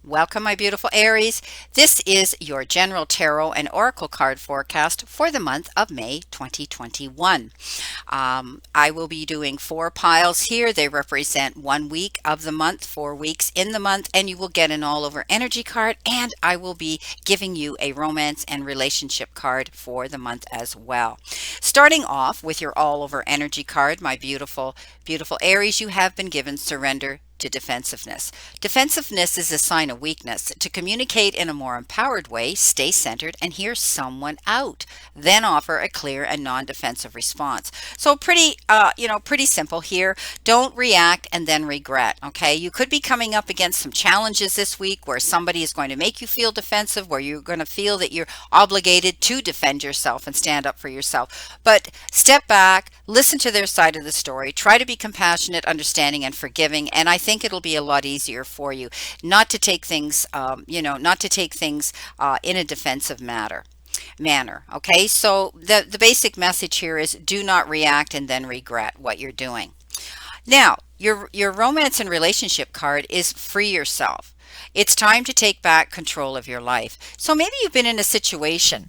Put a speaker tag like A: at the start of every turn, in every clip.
A: Welcome, my beautiful Aries. This is your general tarot and oracle card forecast for the month of May 2021. I will be doing four piles here. They represent 1 week of the month, 4 weeks in the month, and you will get an all over energy card. And I will be giving you a romance and relationship card for the month as well. Starting off with your all over energy card, my beautiful, beautiful Aries, you have been given surrender to defensiveness. Defensiveness is a sign of weakness. To communicate in a more empowered way, stay centered and hear someone out. Then offer a clear and non-defensive response. So pretty simple here. Don't react and then regret. Okay, you could be coming up against some challenges this week where somebody is going to make you feel defensive, where you're going to feel that you're obligated to defend yourself and stand up for yourself. But step back, listen to their side of the story, try to be compassionate, understanding, and forgiving. And I think it'll be a lot easier for you not to take things, in a defensive manner. Okay, so the basic message here is do not react and then regret what you're doing. Now, your romance and relationship card is free yourself. It's time to take back control of your life. So maybe you've been in a situation,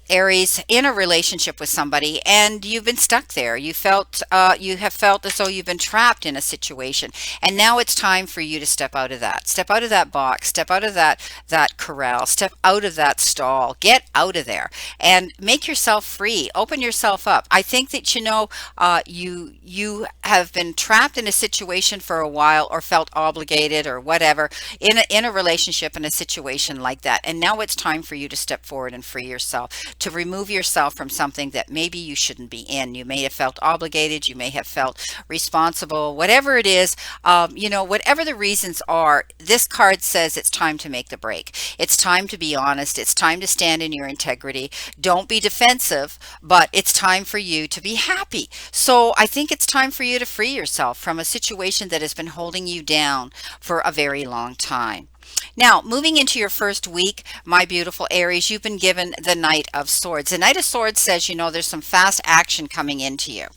A: Aries, in a relationship with somebody, and you've been stuck there. You have felt as though you've been trapped in a situation, and now it's time for you to step out of that. Step out of that box. Step out of that corral. Step out of that stall. Get out of there and make yourself free. Open yourself up. I think that you have been trapped in a situation for a while, or felt obligated, or whatever, in a relationship, in a situation like that. And now it's time for you to step forward and free yourself, to remove yourself from something that maybe you shouldn't be in. You may have felt obligated, you may have felt responsible, whatever it is, whatever the reasons are. This card says it's time to make the break. It's time to be honest. It's time to stand in your integrity. Don't be defensive, but it's time for you to be happy. So I think it's time for you to free yourself from a situation that has been holding you down for a very long time. Now, moving into your first week, my beautiful Aries, you've been given the Knight of Swords. The Knight of Swords says, there's some fast action coming into you.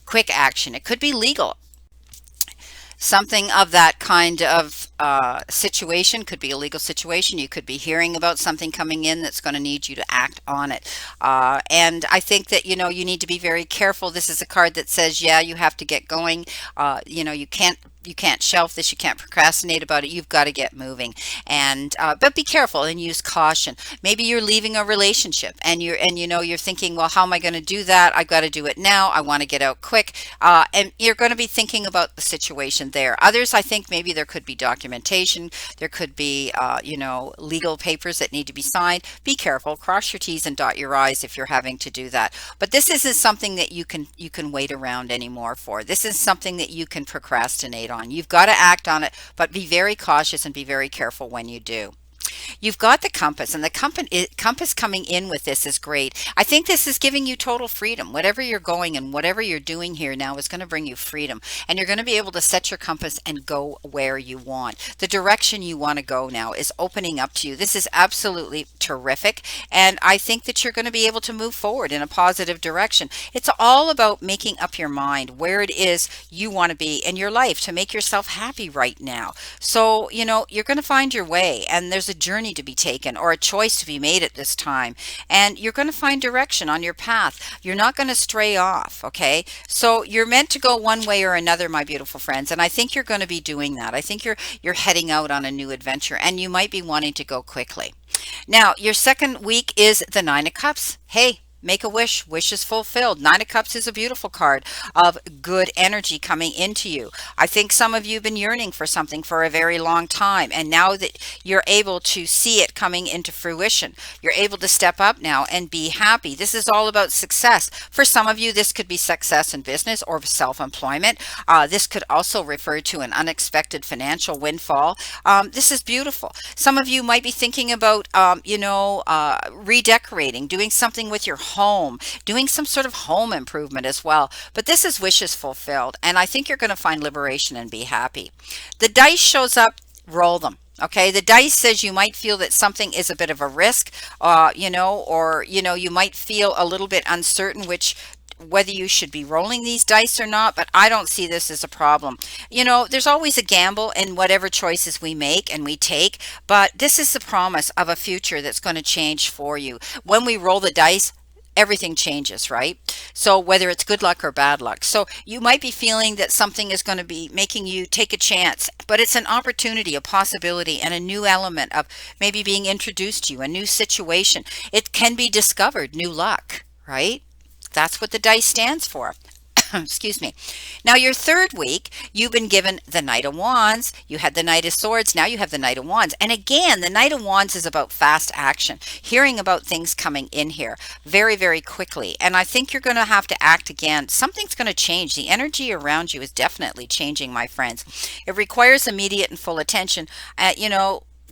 A: Quick action. It could be legal. Something of that kind of situation. Could be a legal situation. You could be hearing about something coming in that's going to need you to act on it. And I think that, you need to be very careful. This is a card that says, yeah, you have to get going. You can't shelf this. You can't procrastinate about it. You've got to get moving, and but be careful and use caution. Maybe you're leaving a relationship, and you're thinking, well, how am I going to do that? I've got to do it now. I want to get out quick, and you're going to be thinking about the situation there. Others, I think maybe there could be documentation. There could be legal papers that need to be signed. Be careful. Cross your T's and dot your I's if you're having to do that. But this isn't something that you can wait around anymore for. This is something that you can procrastinate on. You've got to act on it, but be very cautious and be very careful when you do. You've got the compass, and the compass coming in with this is great. I think this is giving you total freedom. Whatever you're going and whatever you're doing here now is going to bring you freedom, and you're going to be able to set your compass and go where you want. The direction you want to go now is opening up to you. This is absolutely terrific, and I think that you're going to be able to move forward in a positive direction. It's all about making up your mind where it is you want to be in your life to make yourself happy right now. So, you're going to find your way, and there's a journey to be taken or a choice to be made at this time, and you're going to find direction on your path. You're not going to stray off. Okay, so you're meant to go one way or another, my beautiful friends, and I think you're going to be doing that. I think you're heading out on a new adventure, and you might be wanting to go quickly. Now, your second week is the Nine of Cups. Hey, make a wish. Wish is fulfilled. Nine of Cups is a beautiful card of good energy coming into you. I think some of you have been yearning for something for a very long time, and now that you're able to see it coming into fruition, you're able to step up now and be happy. This is all about success. For some of you, this could be success in business or self-employment. This could also refer to an unexpected financial windfall. This is beautiful. Some of you might be thinking about, redecorating, doing something with your home, doing some sort of home improvement as well. But this is wishes fulfilled, and I think you're going to find liberation and be happy. The dice shows up, roll them. Okay, the dice says you might feel that something is a bit of a risk, or you might feel a little bit uncertain, which whether you should be rolling these dice or not, but I don't see this as a problem. You know, there's always a gamble in whatever choices we make and we take, but this is the promise of a future that's going to change for you. When we roll the dice, everything changes, right? So whether it's good luck or bad luck. So you might be feeling that something is going to be making you take a chance, but it's an opportunity, a possibility, and a new element of maybe being introduced to you, a new situation. It can be discovered, new luck, right? That's what the dice stands for. Excuse me. Now, your third week, you've been given the Knight of Wands. You had the Knight of Swords. Now you have the Knight of Wands. And again, the Knight of Wands is about fast action, hearing about things coming in here very, very quickly. And I think you're going to have to act again. Something's going to change. The energy around you is definitely changing, my friends. It requires immediate and full attention.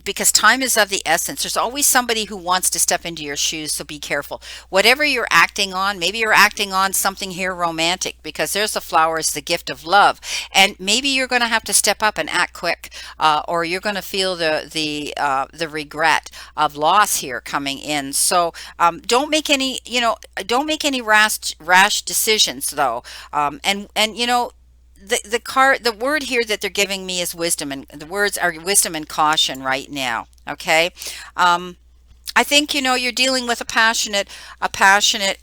A: Because time is of the essence. There's always somebody who wants to step into your shoes, so be careful. Whatever you're acting on, maybe you're acting on something here romantic, because there's the flowers, the gift of love, and maybe you're going to have to step up and act quick, or you're going to feel the regret of loss here coming in. So don't make any don't make any rash decisions though, and the word here that they're giving me is wisdom, and the words are wisdom and caution right now. Okay. I think you're dealing with a passionate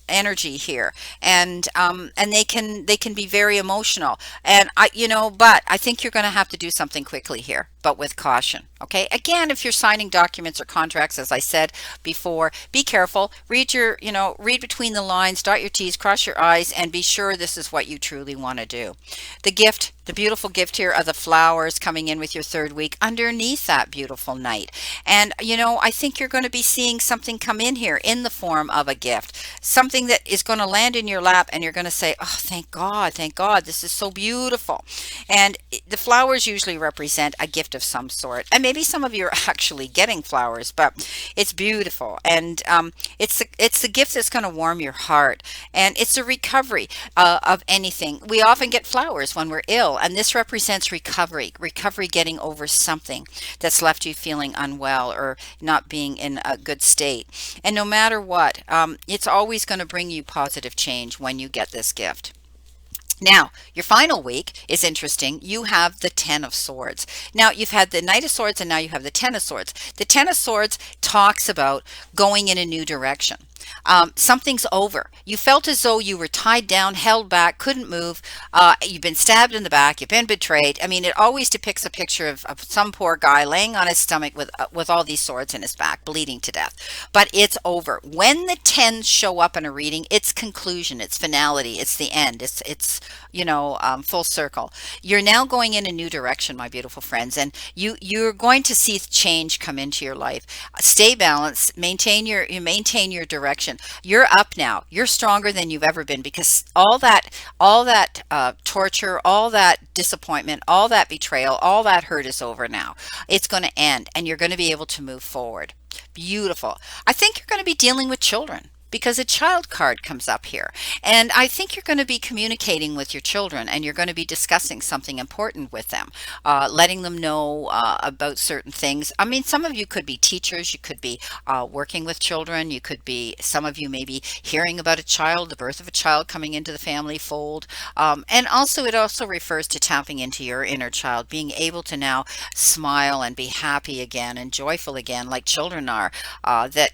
A: energy here, and they can be very emotional, and but I think you're going to have to do something quickly here, but with caution. Okay, again, if you're signing documents or contracts, as I said before, be careful. Read between the lines, dot your T's, cross your I's, and be sure this is what you truly want to do. The beautiful gift here are the flowers coming in with your third week underneath that beautiful night. And, I think you're going to be seeing something come in here in the form of a gift, something that is going to land in your lap, and you're going to say, oh, thank God, this is so beautiful. And the flowers usually represent a gift of some sort. And maybe some of you are actually getting flowers, but it's beautiful. And it's the gift that's going to warm your heart. And it's a recovery of anything. We often get flowers when we're ill, and this represents recovery getting over something that's left you feeling unwell or not being in a good state. And no matter what, it's always going to bring you positive change when you get this gift. Now, your final week is interesting. You have the Ten of Swords. Now, you've had the Knight of Swords, and now you have the Ten of Swords. The Ten of Swords talks about going in a new direction. Something's over. You felt as though you were tied down, held back, couldn't move. You've been stabbed in the back. You've been betrayed. I mean, it always depicts a picture of some poor guy laying on his stomach with all these swords in his back, bleeding to death. But it's over. When the tens show up in a reading, it's conclusion, it's finality, it's the end. It's full circle. You're now going in a new direction, my beautiful friends, and you're going to see change come into your life. Stay balanced, maintain your direction. You're up now. You're stronger than you've ever been, because all that torture, all that disappointment, all that betrayal, all that hurt is over now. It's going to end, and you're going to be able to move forward. Beautiful. I think you're going to be dealing with children, because a child card comes up here. And I think you're going to be communicating with your children, and you're going to be discussing something important with them, letting them know about certain things. I mean, some of you could be teachers, you could be working with children, some of you may be hearing about a child, the birth of a child coming into the family fold. And also, it also refers to tapping into your inner child, being able to now smile and be happy again and joyful again, like children are, that,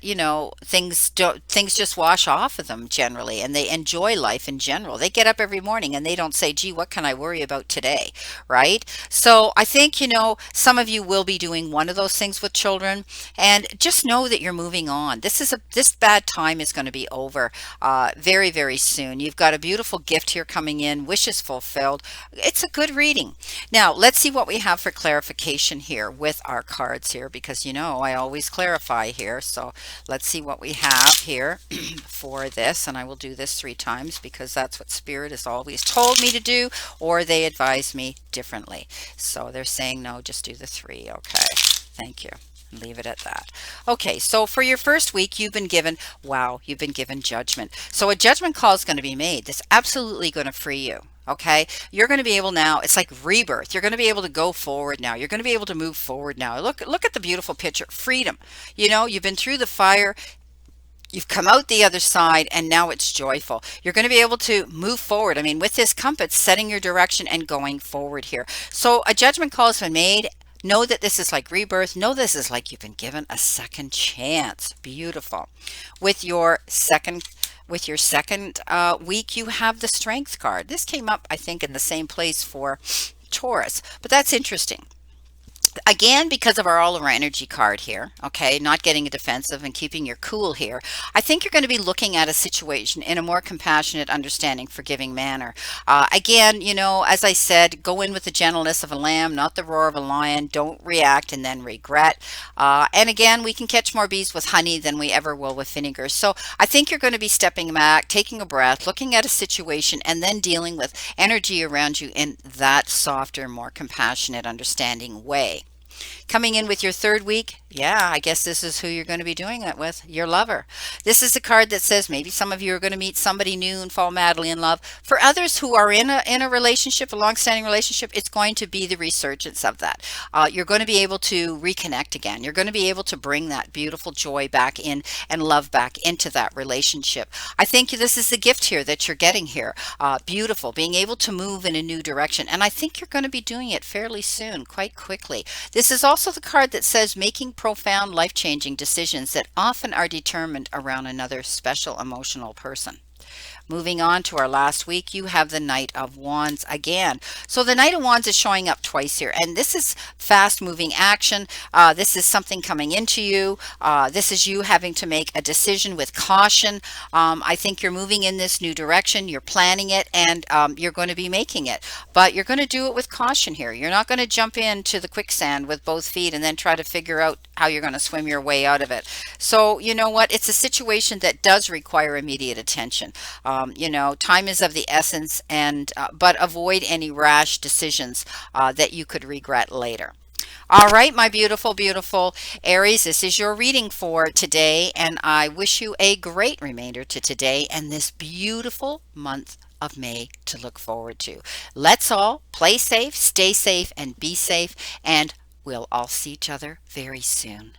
A: things just wash off of them generally, and they enjoy life in general. They get up every morning and they don't say, gee, what can I worry about today? Right? So I think, some of you will be doing one of those things with children, and just know that you're moving on. This bad time is going to be over very, very soon. You've got a beautiful gift here coming in, wishes fulfilled. It's a good reading. Now, let's see what we have for clarification here with our cards here, because I always clarify here. So let's see what we have here for this, and I will do this 3 times because that's what Spirit has always told me to do, or they advise me differently. So they're saying no, just do the 3. Okay, thank you. Leave it at that. Okay, so for your first week, you've been given Judgment. So a judgment call is going to be made. That's absolutely going to free you. Okay, you're going to be able now, it's like rebirth. You're going to be able to go forward now. You're going to be able to move forward now. Look at the beautiful picture. Freedom. You've been through the fire. You've come out the other side and now it's joyful. You're going to be able to move forward. I mean, with this compass, setting your direction and going forward here. So a judgment call has been made. Know that this is like rebirth. Know this is like you've been given a second chance. Beautiful. With your second week, you have the strength card. This came up, I think, in the same place for Taurus, but that's interesting. Again, because of all of our energy card here, okay, not getting defensive and keeping your cool here, I think you're going to be looking at a situation in a more compassionate, understanding, forgiving manner. Again, as I said, go in with the gentleness of a lamb, not the roar of a lion. Don't react and then regret. And again, we can catch more bees with honey than we ever will with vinegar. So I think you're going to be stepping back, taking a breath, looking at a situation, and then dealing with energy around you in that softer, more compassionate, understanding way. Coming in with your third week, yeah, I guess this is who you're going to be doing it with, your lover. This is a card that says maybe some of you are going to meet somebody new and fall madly in love. For others who are in a relationship, a long-standing relationship, it's going to be the resurgence of that. You're going to be able to reconnect again. You're going to be able to bring that beautiful joy back in and love back into that relationship. I think this is the gift here that you're getting here. Beautiful, being able to move in a new direction. And I think you're going to be doing it fairly soon, quite quickly. This is also the card that says making profound life-changing decisions that often are determined around another special emotional person. Moving on to our last week, you have the Knight of Wands again. So the Knight of Wands is showing up twice here, and this is fast moving action. This is something coming into you. This is you having to make a decision with caution. I think you're moving in this new direction. You're planning it, and you're going to be making it. But you're going to do it with caution here. You're not going to jump into the quicksand with both feet and then try to figure out how you're going to swim your way out of it. So you know what? It's a situation that does require immediate attention. Time is of the essence, and but avoid any rash decisions that you could regret later. All right, my beautiful, beautiful Aries, this is your reading for today, and I wish you a great remainder to today and this beautiful month of May to look forward to. Let's all play safe, stay safe, and be safe, and we'll all see each other very soon.